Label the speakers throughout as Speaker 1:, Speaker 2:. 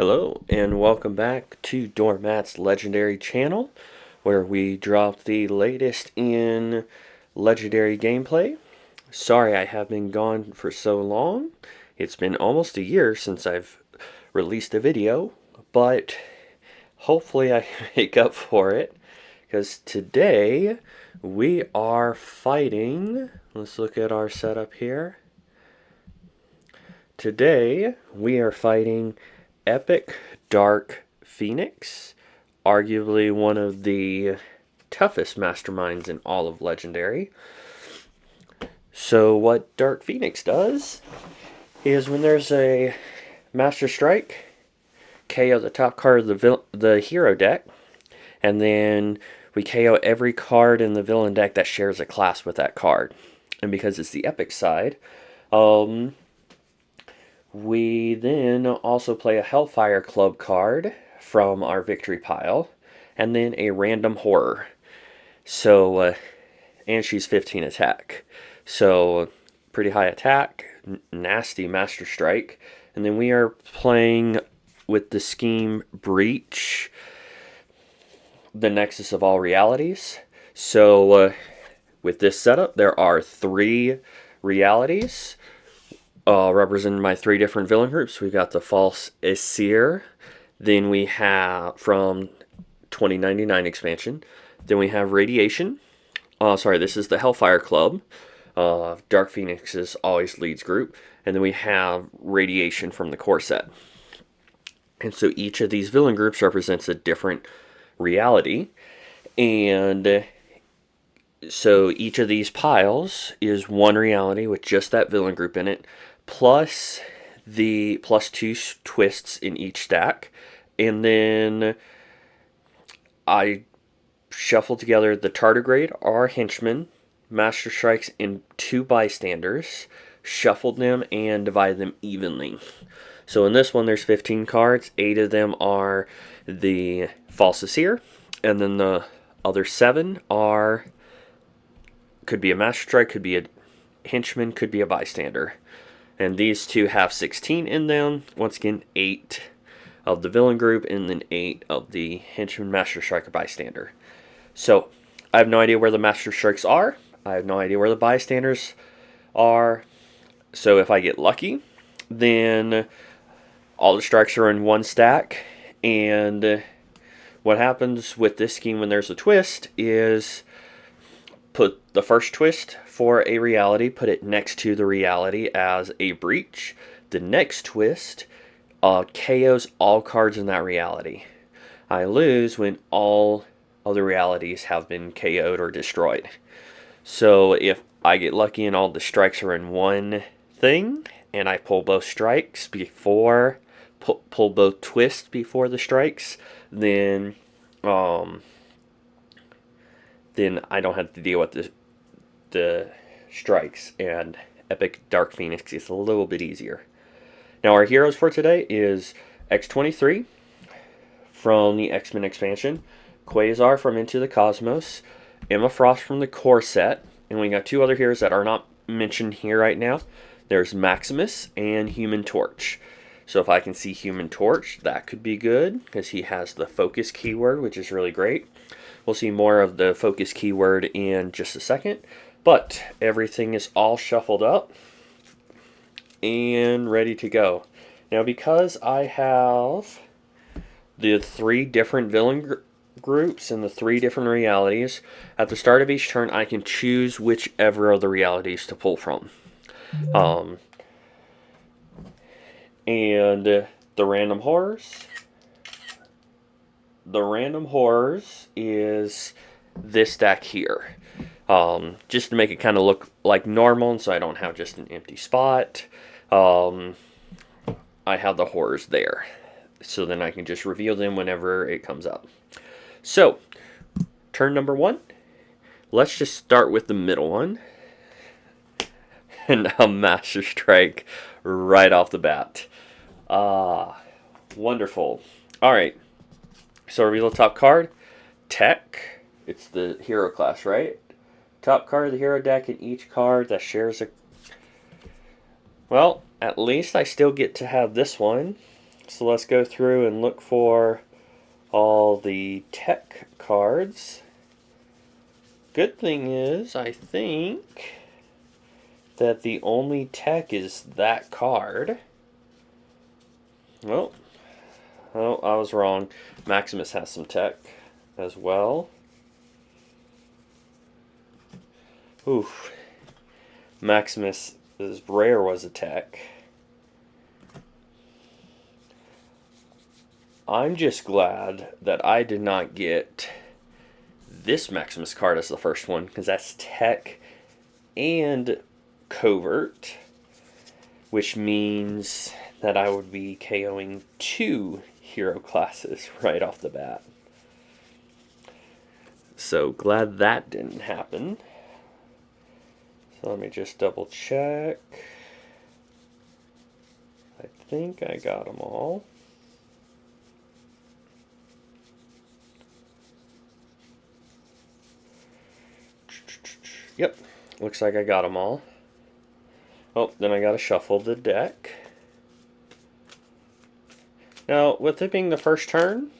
Speaker 1: Hello and welcome back to Doormat's Legendary channel, where we drop the latest in Legendary gameplay. Sorry I have been gone for so long. It's been almost a year since I've released a video, but hopefully I make up for it, because today we are fighting. Let's look at our setup here. Today we are fighting Epic Dark Phoenix, arguably one of the toughest masterminds in all of Legendary. So what Dark Phoenix does is when there's a Master Strike, KO the top card of the hero deck, and then we KO every card in the villain deck that shares a class with that card. And because it's the Epic side, we then also play a Hellfire Club card from our victory pile, and then a random horror. So, and she's 15 attack. So, pretty high attack, nasty Master Strike. And then we are playing with the scheme Breach, the Nexus of all realities. So, with this setup, there are 3 realities. Representing my 3 different villain groups. We've got the False Aesir, then we have from 2099 expansion, then we have Radiation. This is the Hellfire Club, Dark Phoenix's always leads group, and then we have Radiation from the core set. And so each of these villain groups represents a different reality, and so each of these piles is one reality with just that villain group in it, plus the +2 twists in each stack. And then I shuffle together the tardigrade, our henchmen, Master Strikes, and 2 bystanders, shuffled them and divide them evenly. So in this one there's 15 cards, 8 of them are the False Aesir, and then the other 7 are, could be a Master Strike, could be a henchman, could be a bystander. And these 2 have 16 in them. Once again, 8 of the villain group, and then 8 of the henchman, Master Strike, or bystander. So, I have no idea where the Master Strikes are. I have no idea where the bystanders are. So if I get lucky, then all the strikes are in one stack. And what happens with this scheme when there's a twist is put the first twist for a reality, put it next to the reality as a breach. The next twist KOs all cards in that reality. I lose when all other realities have been KO'd or destroyed. So if I get lucky and all the strikes are in one thing, and I pull both strikes before, pull both twists before the strikes, then I don't have to deal with the strikes, and Epic Dark Phoenix is a little bit easier. Now our heroes for today is X-23 from the X-Men expansion, Quasar from Into the Cosmos, Emma Frost from the core set, and we got 2 other heroes that are not mentioned here right now. There's Maximus and Human Torch. So if I can see Human Torch, that could be good, because he has the focus keyword, which is really great. We'll see more of the focus keyword in just a second. But everything is all shuffled up and ready to go. Now because I have the 3 different villain groups and the 3 different realities, at the start of each turn I can choose whichever of the realities to pull from. And the random horrors. The random horrors is this stack here. Just to make it kind of look like normal, so I don't have just an empty spot. I have the horrors there, so then I can just reveal them whenever it comes up. So, turn number 1. Let's just start with the middle one. And a Master Strike right off the bat. Wonderful. Alright. So reveal the top card. Tech. It's the hero class, right? Top card of the hero deck, and each card that shares a... Well, at least I still get to have this one. So let's go through and look for all the tech cards. Good thing is, I think that the only tech is that card. Oh, I was wrong. Maximus has some tech as well. Oof. Maximus' rare was a tech. I'm just glad that I did not get this Maximus card as the first one, because that's tech and covert, which means that I would be KOing 2 hero classes right off the bat. So glad that didn't happen. So let me just double check. I think I got them all. Yep, looks like I got them all. Oh, then I gotta shuffle the deck. Now, with it being the first turn,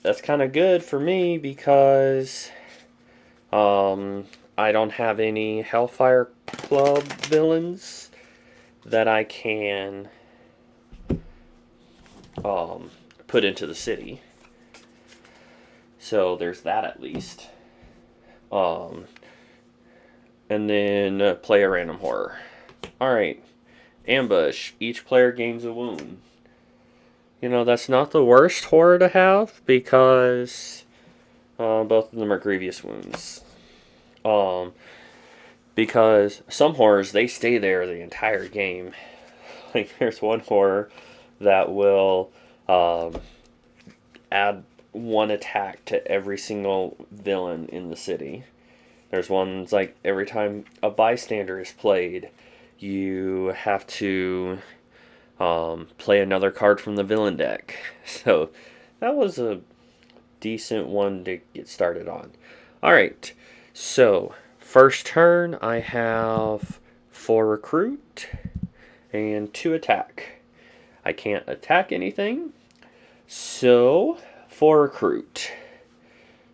Speaker 1: that's kind of good for me because I don't have any Hellfire Club villains that I can put into the city. So there's that at least. And then play a random horror. Alright, ambush. Each player gains a wound. You know, that's not the worst horror to have because both of them are grievous wounds. Because some horrors, they stay there the entire game. Like, there's one horror that will add 1 attack to every single villain in the city. There's ones like every time a bystander is played, you have to play another card from the villain deck. So that was a decent one to get started on. Alright, so first turn I have 4 recruit and 2 attack. I can't attack anything, so 4 recruit.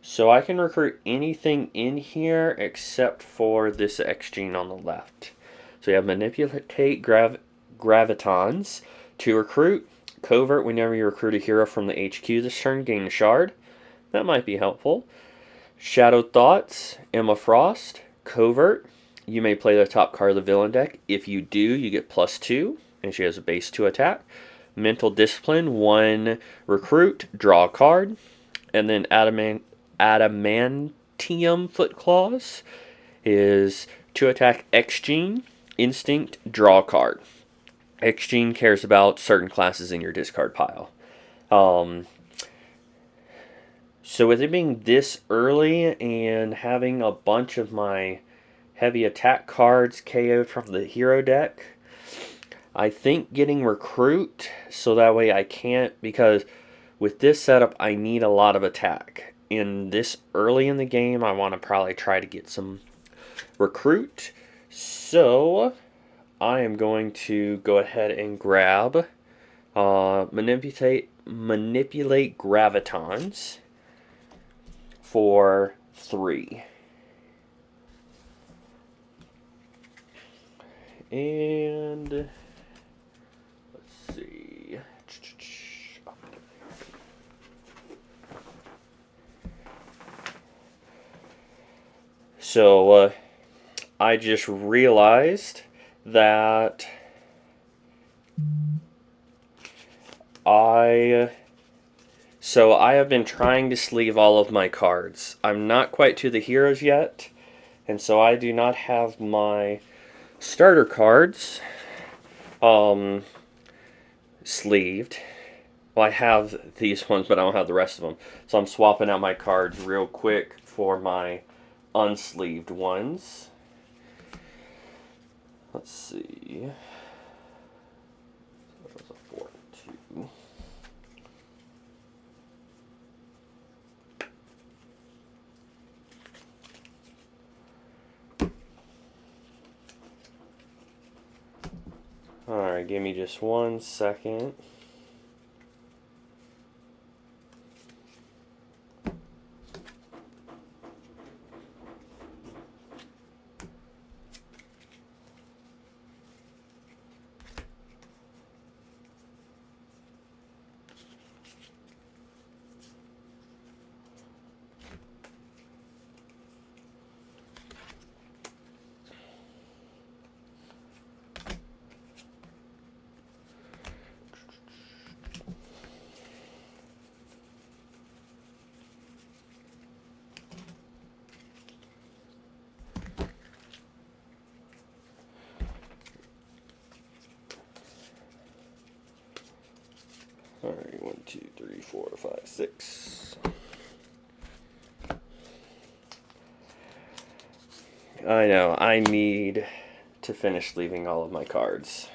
Speaker 1: So I can recruit anything in here except for this X gene on the left. So you have Manipulate Gravitons to recruit. Covert, whenever you recruit a hero from the HQ this turn, gain a shard. That might be helpful. Shadow Thoughts, Emma Frost. Covert, you may play the top card of the villain deck. If you do, you get +2, and she has a base 2 attack. Mental Discipline, 1 recruit, draw a card. And then Adamantium Foot Claws is 2 attack X Gene, Instinct, draw a card. X Gene cares about certain classes in your discard pile. So with it being this early and having a bunch of my heavy attack cards KO'd from the hero deck, I think getting recruit so that way I can't, because with this setup I need a lot of attack. In this early in the game I want to probably try to get some recruit. So I am going to go ahead and grab manipulate Gravitons for 3. And let's see. So I just realized that I have been trying to sleeve all of my cards. I'm not quite to the heroes yet, and so I do not have my starter cards sleeved. Well, I have these ones, but I don't have the rest of them. So I'm swapping out my cards real quick for my unsleeved ones. Let's see. That was a 4 and 2. Alright, give me just 1 second. Alright, 1, 2, 3, 4, 5, 6. I know, I need to finish leaving all of my cards.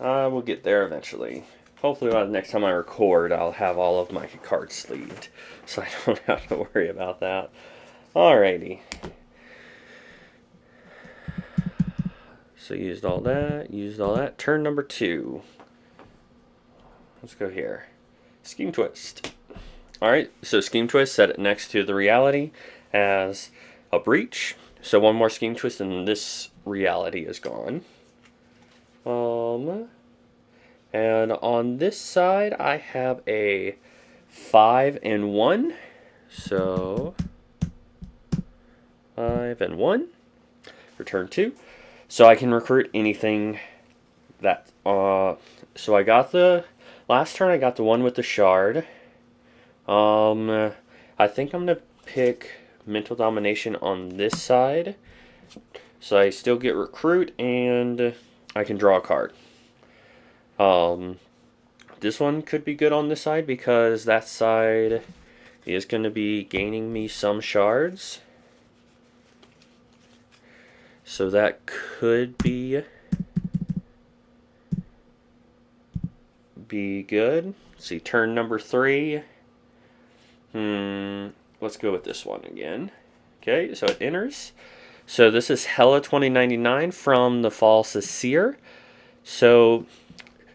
Speaker 1: I will get there eventually. Hopefully by the next time I record, I'll have all of my cards sleeved, so I don't have to worry about that. Alrighty. So used all that. Turn number 2. Let's go here. Scheme Twist. Alright, so Scheme Twist, set it next to the reality as a breach. So one more Scheme Twist and this reality is gone. And on this side I have a 5 and 1. So 5 and 1 for turn 2. So I can recruit anything that so I got the last turn I got the one with the shard. I think I'm gonna pick mental domination on this side. So I still get recruit and I can draw a card. This one could be good on this side because that side is going to be gaining me some shards. So that could be good. Let's see, turn number 3. Let's go with this one again. Okay, so it enters. So this is Hella 2099 from the False Seer. So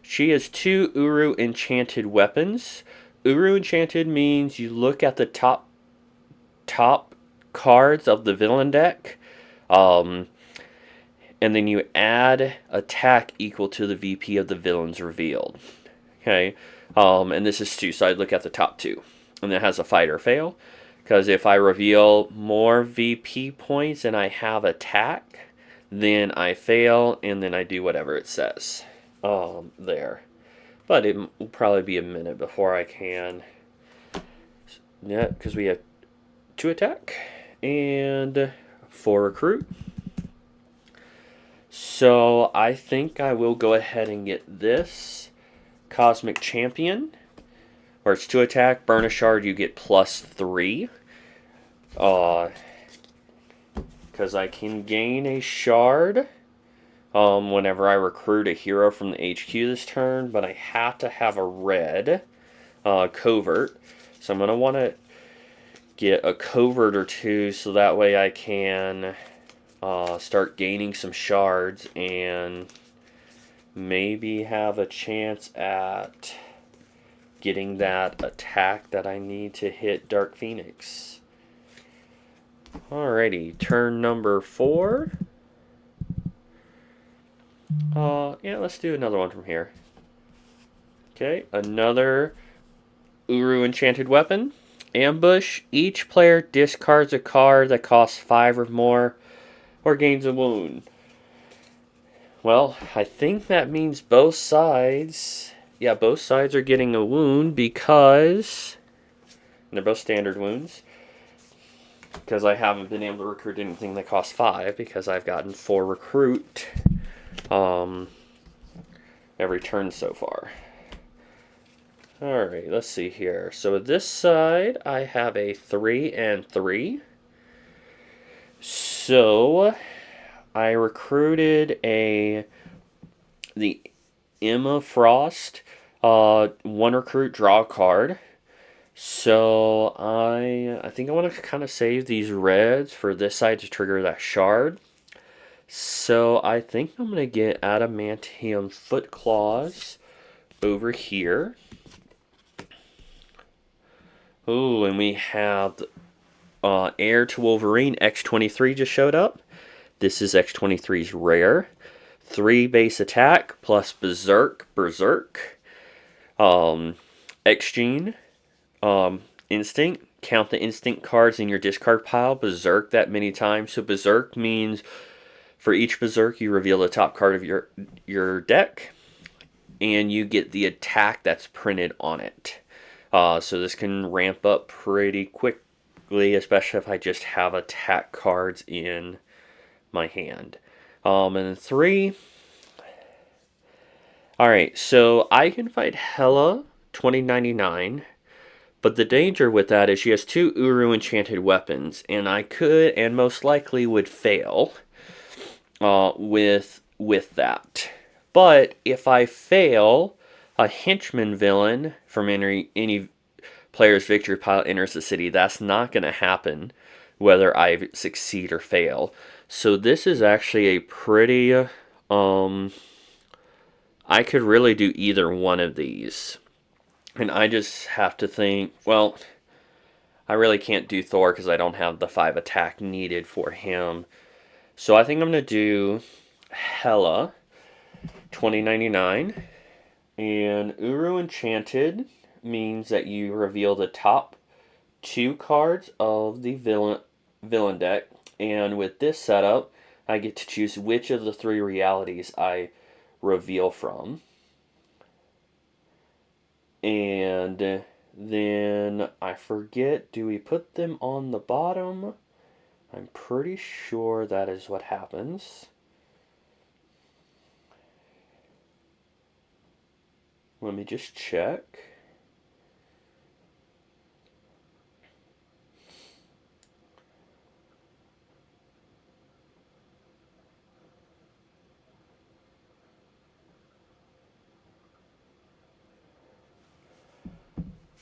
Speaker 1: she has 2 Uru enchanted weapons. Uru enchanted means you look at the top cards of the villain deck, and then you add attack equal to the VP of the villains revealed. Okay, and this is 2, so I look at the top 2, and it has a fight or fail. Because if I reveal more VP points and I have attack, then I fail, and then I do whatever it says. There. But it will probably be a minute before I can. Yeah, because we have 2 attack and 4 recruit. So I think I will go ahead and get this Cosmic Champion, where it's 2 attack, burn a shard, you get +3. Because I can gain a shard whenever I recruit a hero from the HQ this turn, but I have to have a red covert. So I'm going to want to get a covert or 2 so that way I can start gaining some shards and maybe have a chance at getting that attack that I need to hit Dark Phoenix. Alrighty, turn number 4. Yeah, let's do another one from here. Okay, another Uru enchanted weapon. Ambush. Each player discards a card that costs 5 or more or gains a wound. Well, I think that means both sides. Yeah, both sides are getting a wound because they're both standard wounds. Because I haven't been able to recruit anything that costs 5 because I've gotten 4 recruit every turn so far. Alright, let's see here. So with this side, I have a 3 and 3. So I recruited the Emma Frost, 1 recruit, draw a card. So I think I want to kind of save these reds for this side to trigger that shard. So I think I'm going to get adamantium foot claws over here. Oh, and we have Heir to Wolverine X23 just showed up. This is X23's rare. 3 base attack plus Berserk. X-Gene, Instinct. Count the instinct cards in your discard pile. Berserk that many times. So Berserk means for each Berserk you reveal the top card of your deck, and you get the attack that's printed on it. So this can ramp up pretty quickly, especially if I just have attack cards in my hand. And 3. Alright, so I can fight Hela 2099, but the danger with that is she has 2 Uru enchanted weapons, and I could and most likely would fail with that. But if I fail, a henchman villain from any player's victory pile enters the city. That's not going to happen whether I succeed or fail. So this is actually a pretty I could really do either one of these. And I just have to think, well, I really can't do Thor because I don't have the 5 attack needed for him. So I think I'm going to do Hela 2099. And Uru Enchanted means that you reveal the top 2 cards of the villain deck. And with this setup, I get to choose which of the 3 realities I reveal from. And then I forget, do we put them on the bottom? I'm pretty sure that is what happens. Let me just check.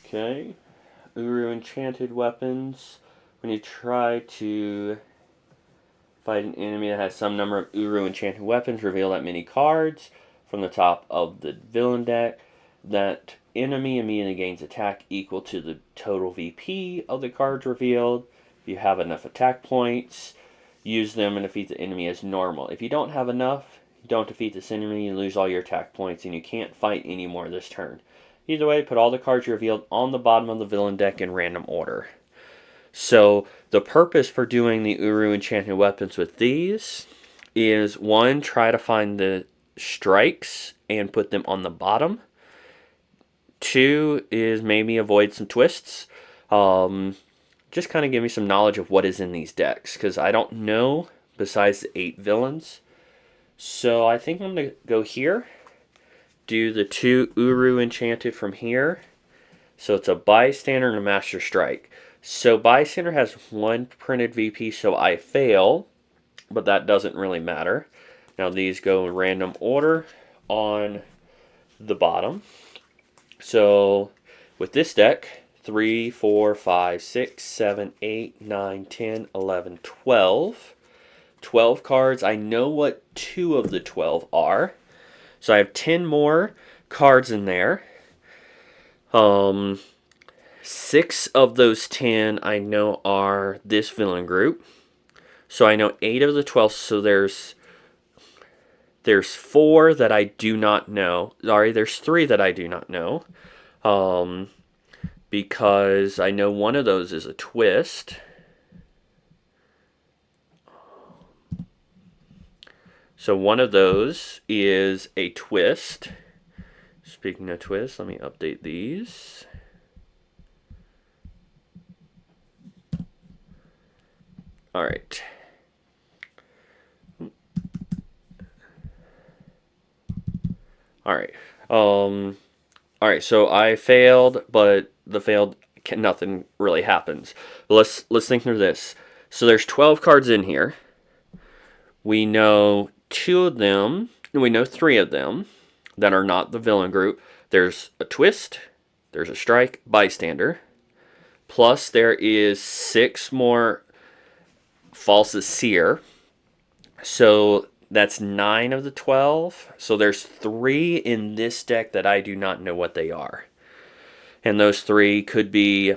Speaker 1: Okay, Uru Enchanted Weapons. When you try to fight an enemy that has some number of Uru Enchanted Weapons, reveal that many cards from the top of the villain deck. That enemy immediately gains attack equal to the total VP of the cards revealed. If you have enough attack points, use them and defeat the enemy as normal. If you don't have enough, you don't defeat this enemy, you lose all your attack points, and you can't fight anymore this turn. Either way, put all the cards you revealed on the bottom of the villain deck in random order. So the purpose for doing the Uru Enchanted Weapons with these is 1, try to find the strikes and put them on the bottom. 2 is maybe avoid some twists. Just kind of give me some knowledge of what is in these decks, because I don't know besides the 8 villains. So I think I'm going to go here. Do the 2 Uru Enchanted from here. So it's a Bystander and a Master Strike. So Bystander has 1 printed VP, so I fail. But that doesn't really matter. Now these go in random order on the bottom. So with this deck, 3, 4, 5, 6, 7, 8, 9, 10, 11, 12. 12 cards. I know what 2 of the 12 are. So I have 10 more cards in there. 6 of those 10 I know are this villain group. So I know 8 of the 12. So there's 4 that I do not know. Sorry, there's 3 that I do not know. Because I know one of those is a twist. So one of those is a twist. Speaking of twists, let me update these. All right. All right. All right. So I failed, but the failed nothing really happens. Let's think through this. So there's 12 cards in here. We know 2 of them, and we know 3 of them that are not the villain group. There's a twist, there's a strike, bystander. Plus, there is 6 more False Seer. So that's 9 of the 12. So there's 3 in this deck that I do not know what they are. And those 3 could be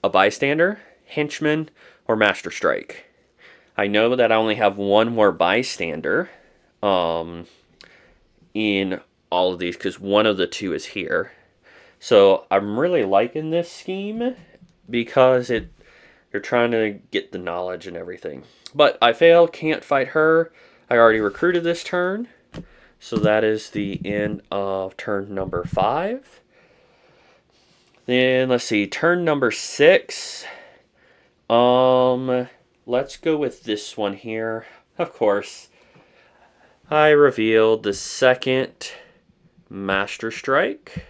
Speaker 1: a Bystander, Henchman, or Master Strike. I know that I only have 1 more Bystander in all of these because one of the 2 is here. So I'm really liking this scheme because you're trying to get the knowledge and everything. But I fail, can't fight her. I already recruited this turn. So that is the end of turn number 5. Then let's see, turn number 6. Let's go with this one here. Of course, I revealed the second Master Strike.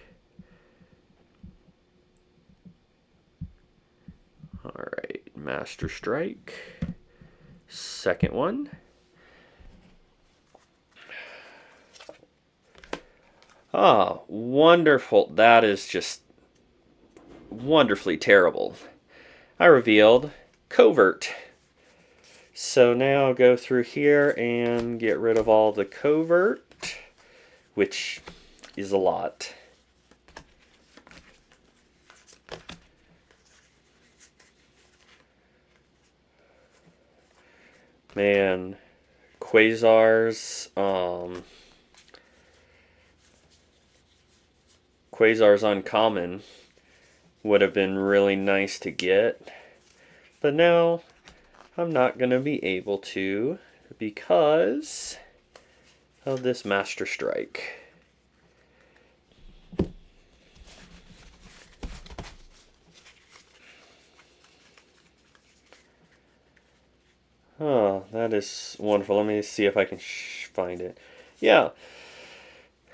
Speaker 1: Alright, Master Strike. Second one. Ah, wonderful. That is just wonderfully terrible. I revealed Covert. So now I'll go through here and get rid of all the Covert, which is a lot. Man, Quasar's uncommon would have been really nice to get, but now I'm not going to be able to because of this Master Strike. Oh, that is wonderful. Let me see if I can find it. Yeah.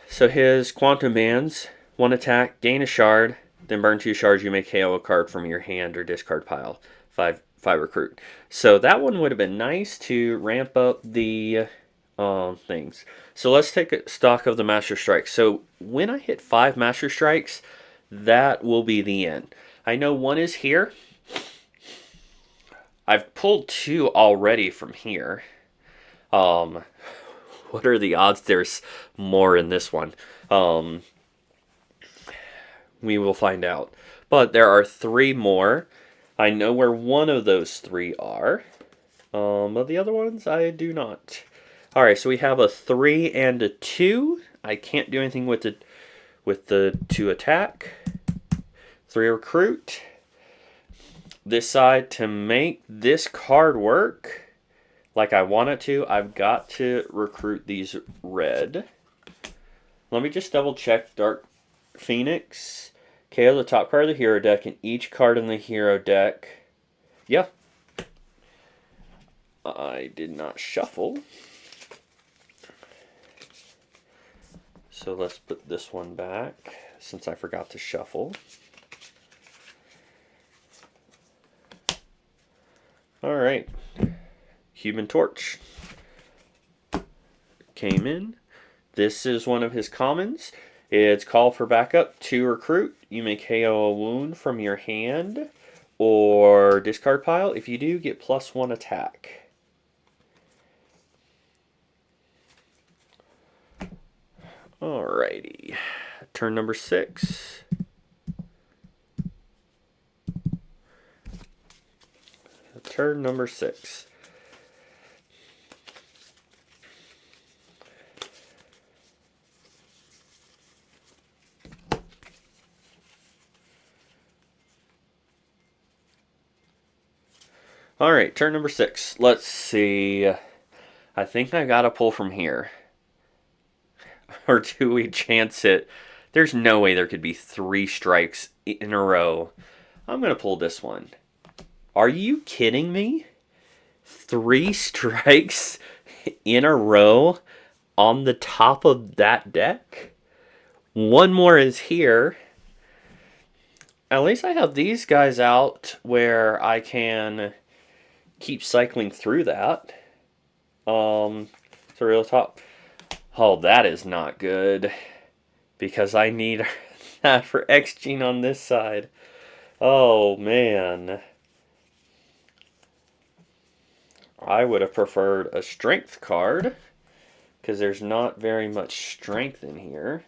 Speaker 1: So his Quantum Bands, 1 attack, gain a shard, then burn 2 shards. You may KO a card from your hand or discard pile. 5 recruit. So that one would have been nice to ramp up the things. So let's take a stock of the Master Strikes. So when I hit 5 Master Strikes, that will be the end. I know 1 is here. I've pulled 2 already from here. What are the odds there's more in this one? We will find out. But there are 3 more. I know where one of those 3 are. But the other ones, I do not. Alright, so we have a 3 and a 2. I can't do anything with the 2 attack. 3 recruit. This side, to make this card work like I want it to, I've got to recruit these red. Let me just double check. Dark Phoenix. KO the top card of the hero deck and each card in the hero deck. Yeah. I did not shuffle. So let's put this one back since I forgot to shuffle. Alright. Human Torch came in. This is one of his commons. It's Call for Backup, 2 recruit. You may KO a wound from your hand or discard pile. If you do, get +1 attack. Alrighty. Turn number 6. Turn number 6. Alright, turn number 6. Let's see. I think I gotta pull from here. Or do we chance it? There's no way there could be 3 strikes in a row. I'm gonna pull this one. Are you kidding me? 3 strikes in a row on the top of that deck? 1 more is here. At least I have these guys out where I can keep cycling through that. So real top. Oh, that is not good. Because I need that for X-Gene on this side. Oh man. I would have preferred a strength card because there's not very much strength in here.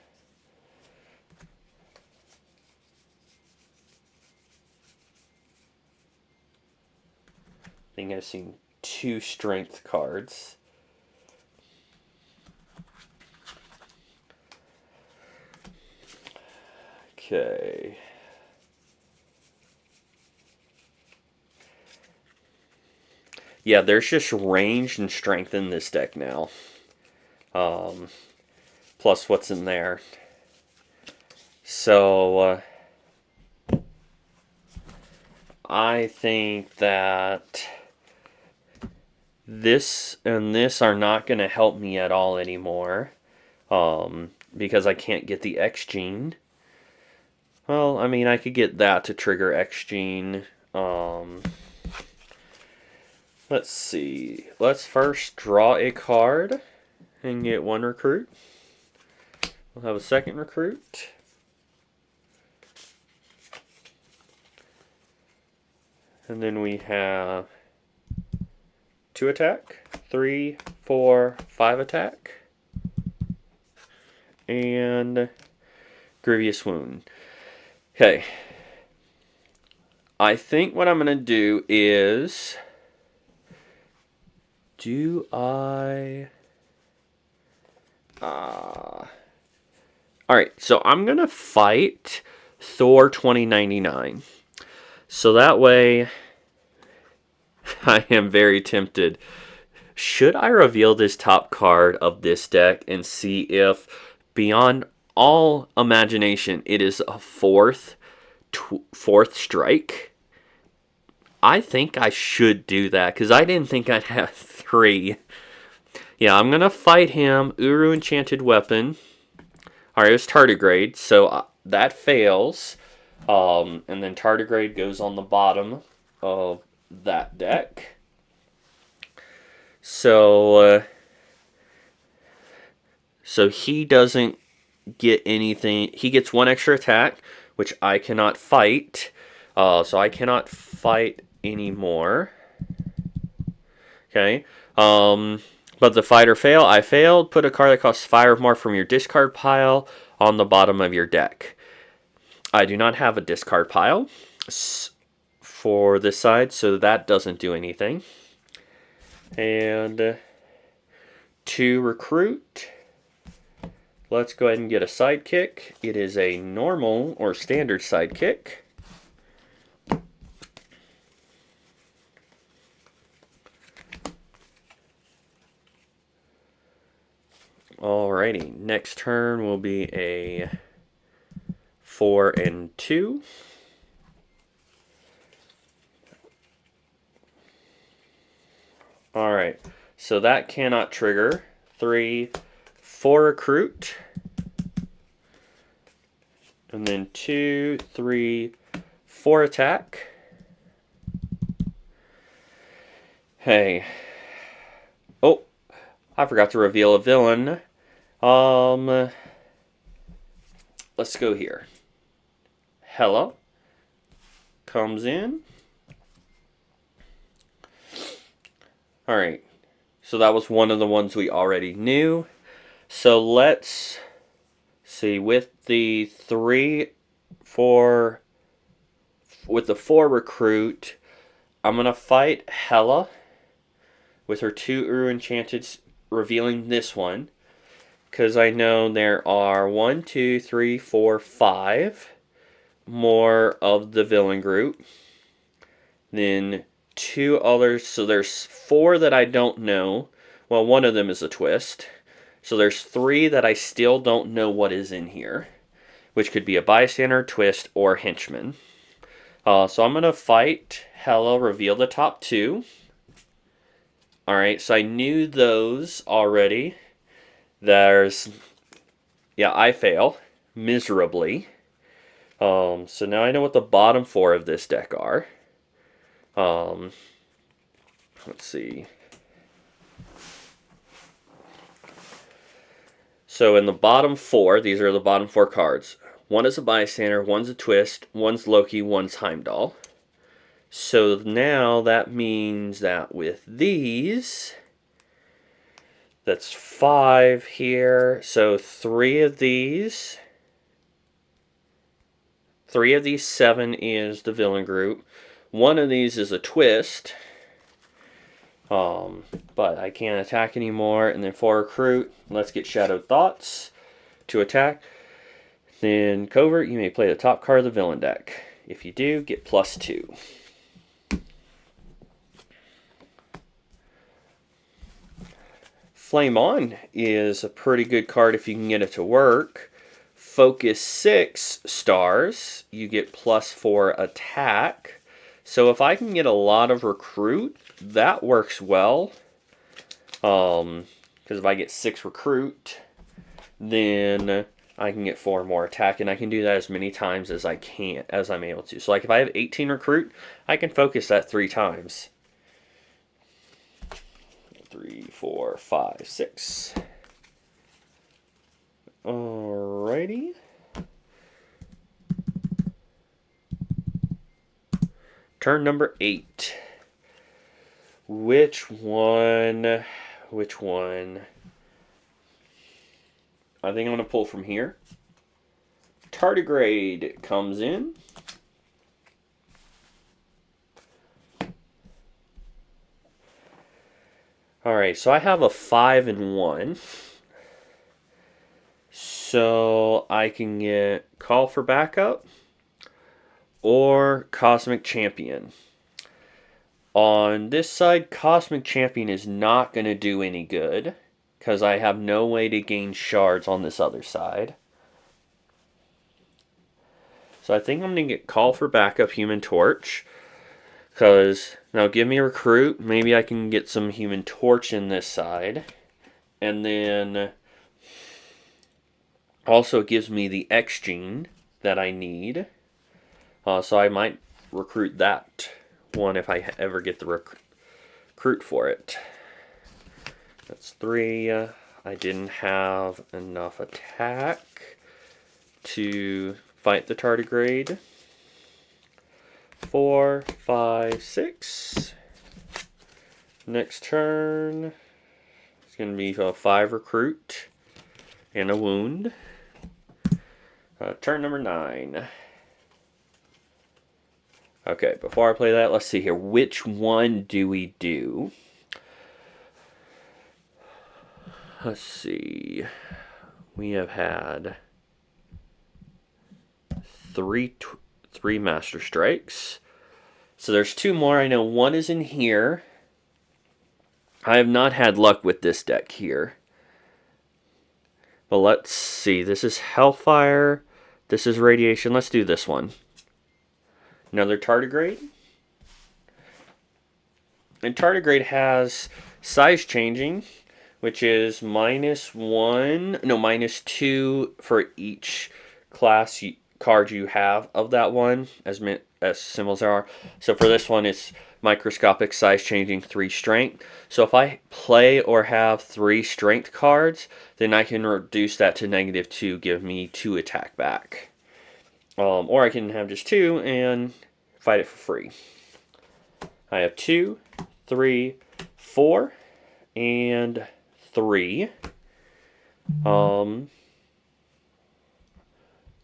Speaker 1: I think I've seen 2 strength cards. Okay. Yeah, there's just range and strength in this deck now. Plus what's in there. So, I think that this and this are not going to help me at all anymore. Because I can't get the X gene. Well, I mean, I could get that to trigger X gene. Let's see. Let's first draw a card and get 1 recruit. We'll have a second recruit. And then we have 2 attack, 3, 4, 5 attack, and Grievous Wound. Okay. I think what I'm going to do is... Do I... Alright, so I'm going to fight Thor 2099. So that way... I am very tempted. Should I reveal this top card of this deck and see if, beyond all imagination, it is a fourth strike? I think I should do that, because I didn't think I'd have 3. Yeah, I'm going to fight him. Uru Enchanted Weapon. Alright, it was Tardigrade, so that fails. And then Tardigrade goes on the bottom of that deck. So he doesn't get anything. He gets 1 extra attack, which I cannot fight. So I cannot fight anymore. Okay. But the fight or fail, I failed. Put a card that costs 5 or more from your discard pile on the bottom of your deck. I do not have a discard pile for this side, so that doesn't do anything. And 2 recruit. Let's go ahead and get a sidekick. It is a normal or standard sidekick. Alrighty, next turn will be a 4 and 2. Alright, so that cannot trigger. 3, 4 recruit. And then 2, 3, 4 attack. Hey. Oh, I forgot to reveal a villain. Let's go here. Hela comes in. Alright, so that was one of the ones we already knew. So let's see, with the 4 recruit, I'm going to fight Hela with her 2 Uru Enchanted, revealing this one. Because I know there are 1, 2, 3, 4, 5 more of the villain group. Then 2 others, so there's 4 that I don't know. Well, one of them is a twist. So there's 3 that I still don't know what is in here, which could be a bystander, twist, or henchman. So I'm going to fight Hela, reveal the top 2. Alright, so I knew those already. There's... Yeah, I fail miserably. So now I know what the bottom 4 of this deck are. Let's see. So in the bottom 4, these are the bottom 4 cards. One is a bystander, one's a twist, one's Loki, one's Heimdall. So now that means that with these, that's 5 here. So 3 of these 7 is the villain group. One of these is a twist. But I can't attack anymore. And then for recruit, let's get Shadowed Thoughts to attack. Then Covert, you may play the top card of the villain deck. If you do, get +2. Flame On is a pretty good card if you can get it to work. Focus 6 stars, you get +4 attack. So if I can get a lot of recruit, that works well. Because if I get 6 recruit, then I can get 4 more attack, and I can do that as many times as I'm able to. So like if I have 18 recruit, I can focus that 3 times. 3, 4, 5, 6. Alrighty. Turn number 8. Which one? I think I'm going to pull from here. Tardigrade comes in. Alright, so I have a 5 and 1. So I can get Call for Backup or Cosmic Champion. On this side, Cosmic Champion is not going to do any good because I have no way to gain shards on this other side. So I think I'm going to get Call for Backup Human Torch. Because now give me a recruit. Maybe I can get some Human Torch in this side. And then also it gives me the X gene that I need. So I might recruit that one if I ever get the recruit for it. That's 3. I didn't have enough attack to fight the tardigrade. 4, 5, 6. Next turn, it's going to be a 5 recruit and a wound. Turn number 9. Okay, before I play that, let's see here. Which one do we do? Let's see. We have had 3 Master Strikes. So there's 2 more. I know one is in here. I have not had luck with this deck here. But let's see. This is Hellfire. This is Radiation. Let's do this one. Another Tardigrade. And Tardigrade has size changing, which is -2 for each class card you have of that one, as symbols are. So for this one, it's microscopic size changing 3 strength. So if I play or have 3 strength cards, then I can reduce that to -2, give me 2 attack back. Or I can have just 2 and fight it for free. I have 2, 3, 4, and 3.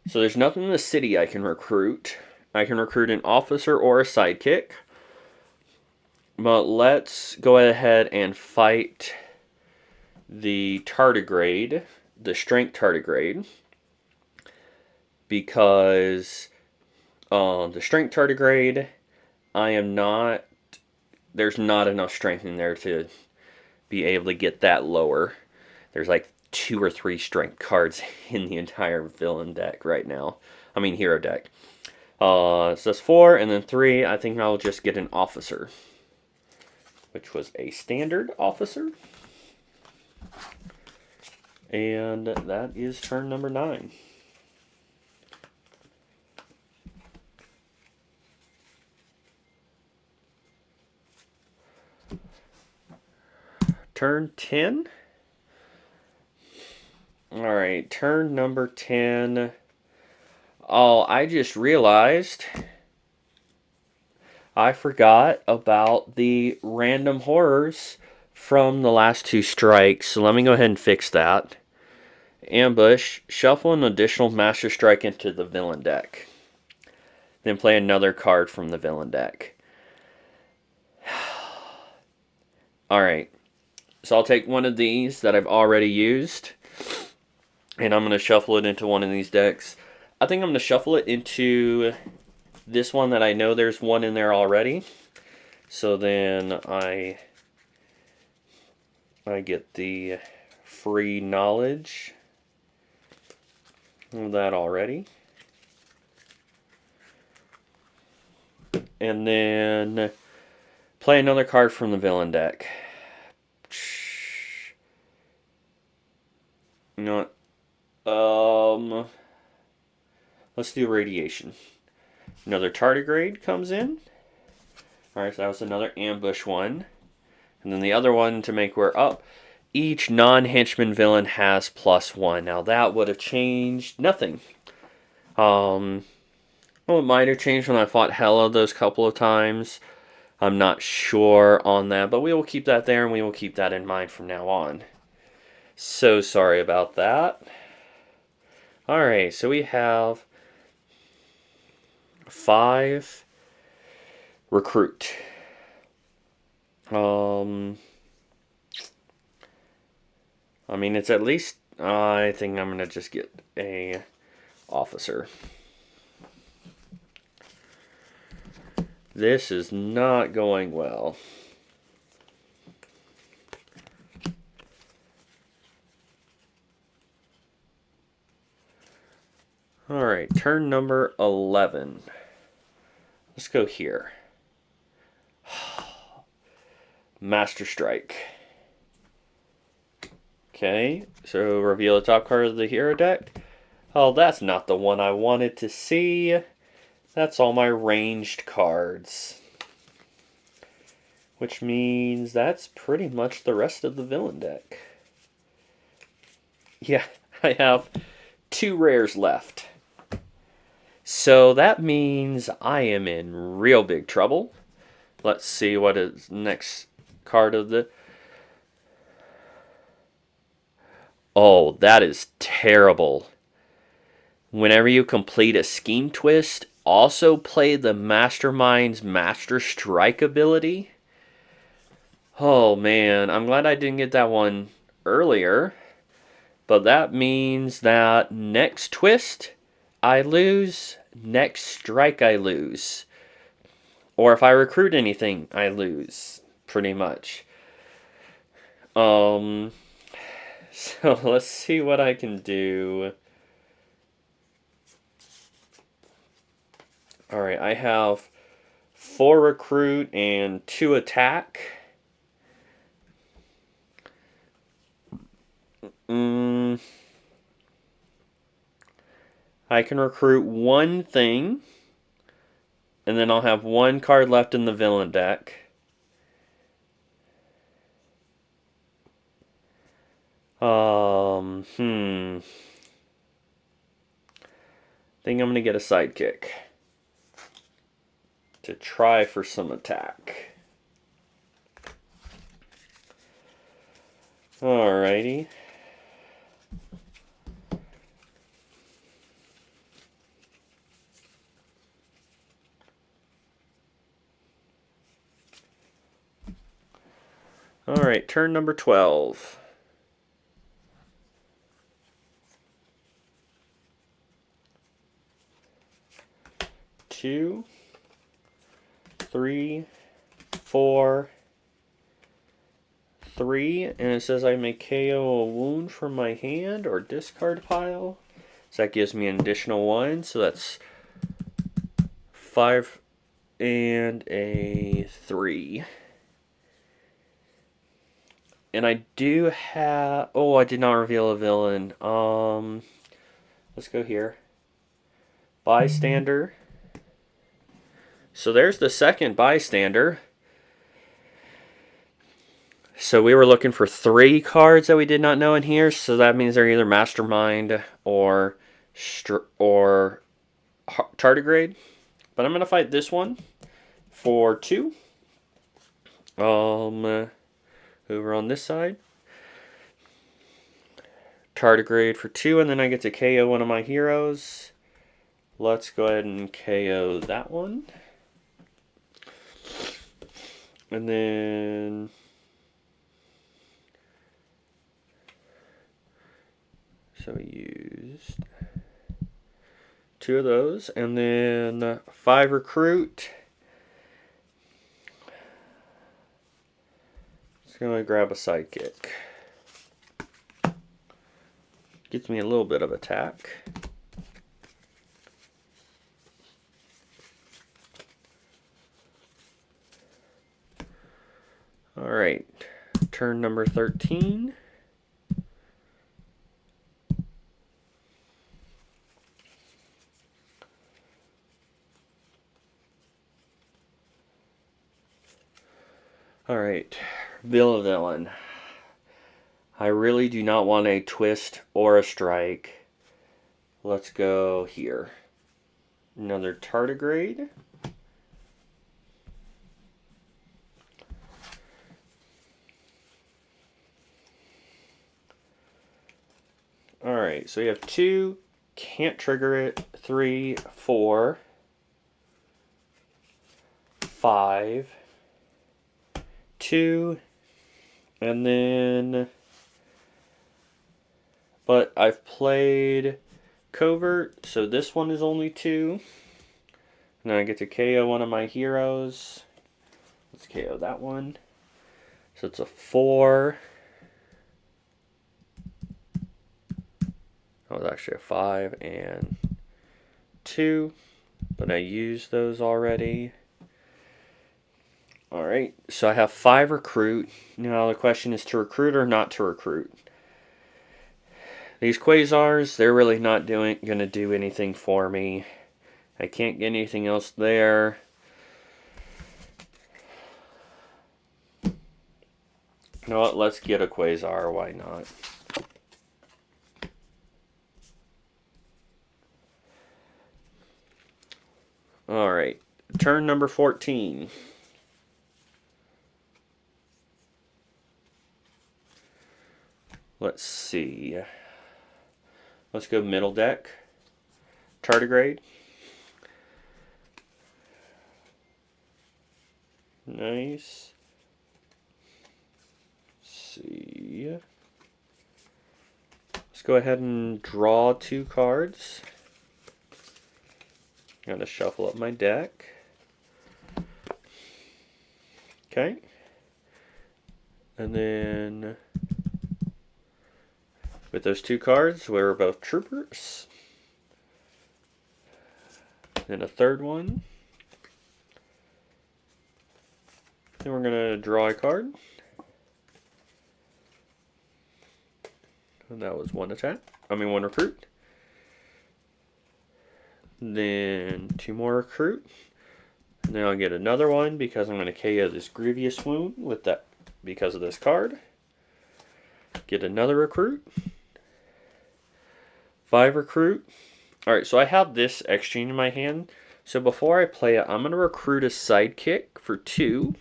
Speaker 1: So there's nothing in the city I can recruit. I can recruit an officer or a sidekick. But let's go ahead and fight the tardigrade, the strength tardigrade. Because the strength tardigrade, there's not enough strength in there to be able to get that lower. There's like 2 or 3 strength cards in the entire villain deck right now. I mean hero deck. So that's 4, and then 3, I think I'll just get an officer. Which was a standard officer. And that is turn number 9. Turn 10. Alright, turn number 10. Oh, I just realized I forgot about the random horrors from the last two strikes. So let me go ahead and fix that. Ambush, shuffle an additional Master Strike into the villain deck. Then play another card from the villain deck. Alright, so I'll take one of these that I've already used, and I'm going to shuffle it into one of these decks. I think I'm going to shuffle it into this one that I know there's one in there already. So then I get the free knowledge of that already. And then play another card from the villain deck. You know what? Let's do radiation. Another tardigrade comes in. Alright, so that was another ambush one. And then the other one to make we're up. Each non-henchman villain has +1. Now that would have changed nothing. Well, it might have changed when I fought Hela those couple of times. I'm not sure on that, but we will keep that there and we will keep that in mind from now on. So sorry about that. Alright, so we have 5 recruit. I mean, it's at least, I think I'm going to just get a officer. This is not going well. Alright, turn number 11. Let's go here. Master Strike. Okay, so reveal the top card of the hero deck. Oh, that's not the one I wanted to see. That's all my ranged cards. Which means that's pretty much the rest of the villain deck. Yeah, I have 2 rares left. So that means I am in real big trouble. Let's see what is next card of the... Oh, that is terrible. Whenever you complete a scheme twist, also play the Mastermind's Master Strike ability. Oh man, I'm glad I didn't get that one earlier. But that means that next twist, I lose. Next strike, I lose. Or if I recruit anything, I lose. Pretty much. So let's see what I can do. Alright, I have 4 recruit and 2 attack. I can recruit 1 thing. And then I'll have 1 card left in the villain deck. Think I'm going to get a sidekick to try for some attack. Alrighty. Alright, turn number 12. Two, 3, 4, 3, and it says I may KO a wound from my hand or discard pile. So that gives me an additional 1, so that's 5 and a 3. And I do have... Oh, I did not reveal a villain. Let's go here. Bystander. So there's the second bystander. So we were looking for 3 cards that we did not know in here. So that means they're either Mastermind or tardigrade, but I'm going to fight this one for 2. Over on this side. Tardigrade for 2, and then I get to KO one of my heroes. Let's go ahead and KO that one. And then so we used 2 of those, and then 5 recruit. Just gonna grab a sidekick. Gets me a little bit of attack. Alright, turn number 13. Alright, villain. I really do not want a twist or a strike. Let's go here. Another tardigrade. Alright, so we have 2, can't trigger it, 3, 4, 5, 2, and then, but I've played Covert, so this one is only 2. And then I get to KO one of my heroes. Let's KO that one. So it's a 4. That was actually a 5 and 2, but I used those already. Alright, so I have 5 recruit. Now the question is to recruit or not to recruit. These Quasars, they're really not going to do anything for me. I can't get anything else there. You know what, let's get a Quasar, why not? Alright, turn number 14. Let's see. Let's go middle deck. Tardigrade. Nice. Let's see. Let's go ahead and draw 2 cards. I'm going to shuffle up my deck. Okay. And then with those 2 cards, we're both troopers. Then a third one. Then we're going to draw a card. And that was 1 attack. 1 recruit. Then 2 more recruit. And then I'll get another one because I'm going to KO this Grievous Wound with that because of this card. Get another recruit. 5 recruit. Alright, so I have this exchange in my hand. So before I play it, I'm going to recruit a sidekick for 2.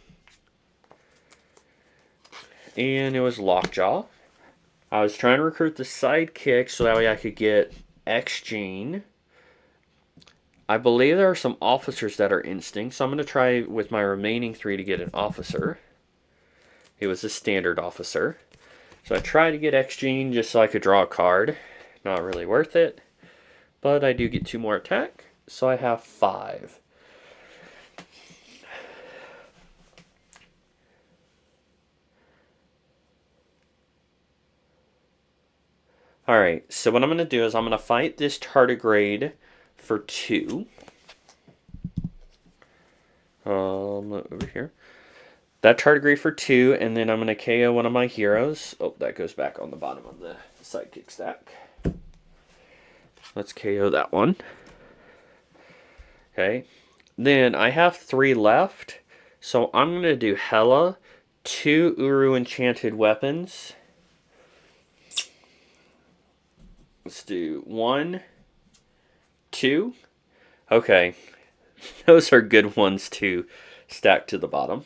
Speaker 1: And it was Lockjaw. I was trying to recruit the sidekick so that way I could get X-Gene. I believe there are some officers that are instinct, so I'm going to try with my remaining 3 to get an officer. It was a standard officer. So I tried to get X-Gene just so I could draw a card. Not really worth it. But I do get 2 more attack, so I have 5. Alright, so what I'm going to do is I'm going to fight this tardigrade for 2. Over here. That tardigrade for 2, and then I'm going to KO one of my heroes. Oh, that goes back on the bottom of the sidekick stack. Let's KO that one. Okay. Then I have 3 left, so I'm going to do Hela, 2 Uru enchanted weapons. Let's do 1, 2. Okay, those are good ones to stack to the bottom.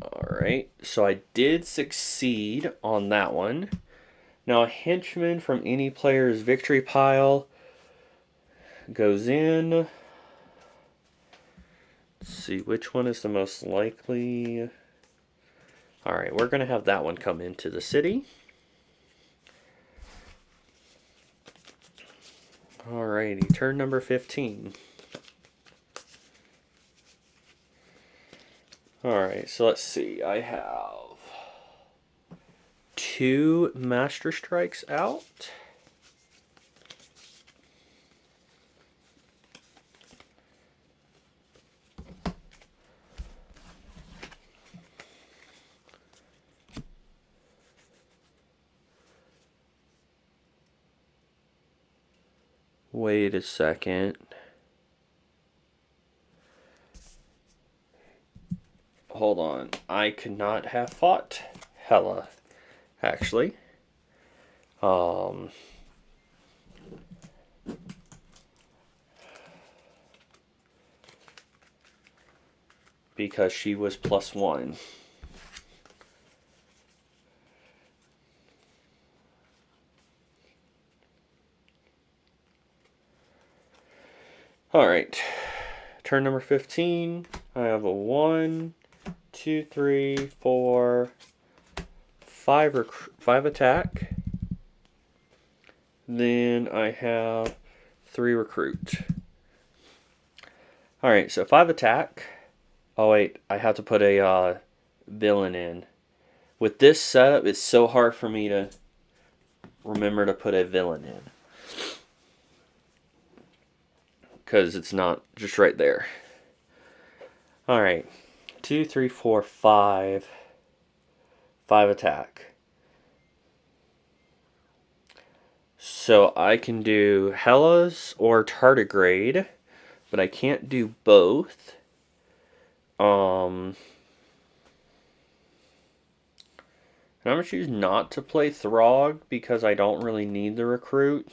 Speaker 1: Alright, so I did succeed on that one. Now a henchman from any player's victory pile goes in. Let's see, which one is the most likely? Alright, we're going to have that one come into the city. Alrighty, turn number 15. Alright, so let's see. I have 2 Master Strikes out. Wait a second. Hold on. I could not have fought Hela, actually. Because she was +1. Alright. Turn number 15. I have a 1, 2, 3, 4, 5 attack. Then I have 3 recruit. Alright, so 5 attack. Oh wait, I have to put a villain in. With this setup, it's so hard for me to remember to put a villain in. Because it's not just right there. Alright, 2, 3, 4, 5. 5 attack. So I can do Hela's or Tardigrade, but I can't do both. And I'm going to choose not to play Throg because I don't really need the recruit.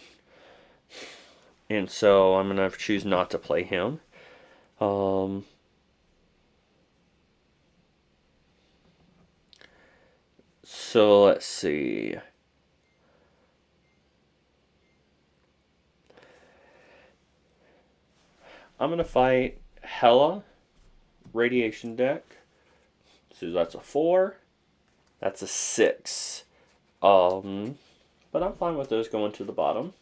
Speaker 1: And so I'm going to choose not to play him. So let's see. I'm going to fight Hela, Radiation deck. So that's a 4. That's a 6. But I'm fine with those going to the bottom.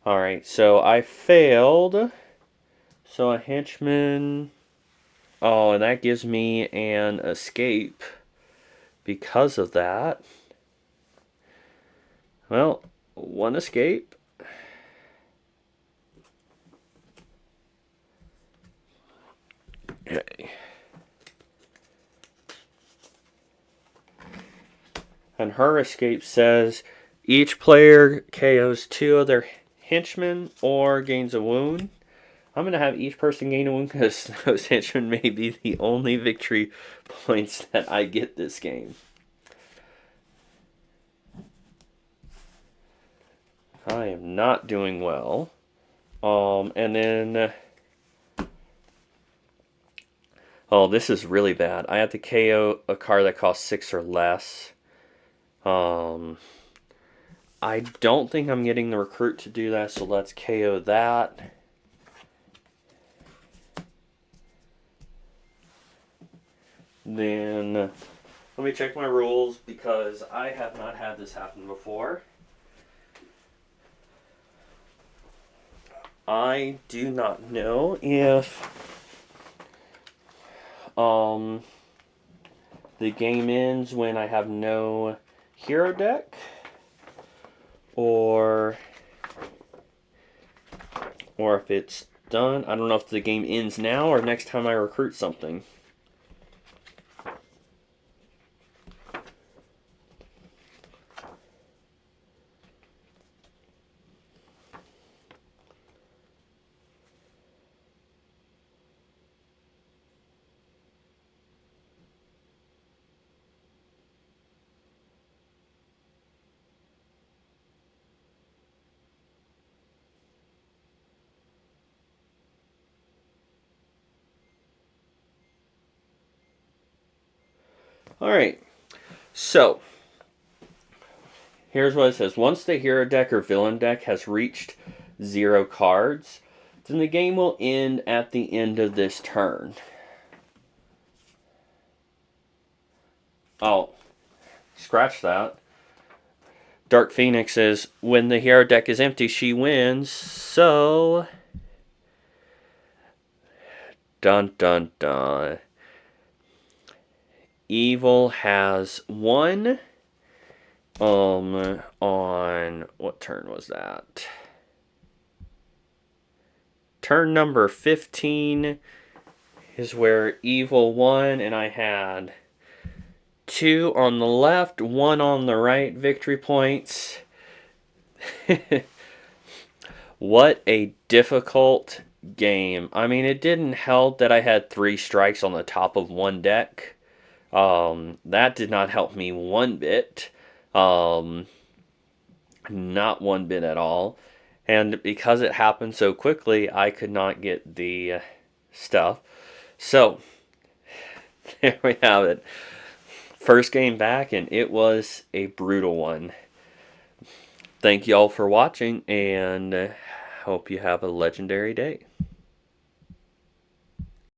Speaker 1: Alright, so I failed. So a henchman. Oh, and that gives me an escape because of that. Well, 1 escape. Okay. And her escape says each player KOs 2 of their henchmen or gains a wound. I'm going to have each person gain a wound because those henchmen may be the only victory points that I get this game. I am not doing well. And then... Oh, this is really bad. I have to KO a card that costs 6 or less. I don't think I'm getting the recruit to do that, so let's KO that. Then, let me check my rules because I have not had this happen before. I do not know if the game ends when I have no hero deck, or if it's done. I don't know if the game ends now or next time I recruit something. Alright, so here's what it says. Once the hero deck or villain deck has reached 0 cards, then the game will end at the end of this turn. Oh, scratch that. Dark Phoenix says, when the hero deck is empty, she wins. So, dun dun dun. Evil has won. On what turn was that? Turn number 15 is where Evil won, and I had 2 on the left, 1 on the right victory points. What a difficult game. I mean, it didn't help that I had 3 strikes on the top of one deck. That did not help me one bit. Not one bit at all. And because it happened so quickly, I could not get the stuff. So, there we have it. First game back, and it was a brutal one. Thank you all for watching, and hope you have a legendary day.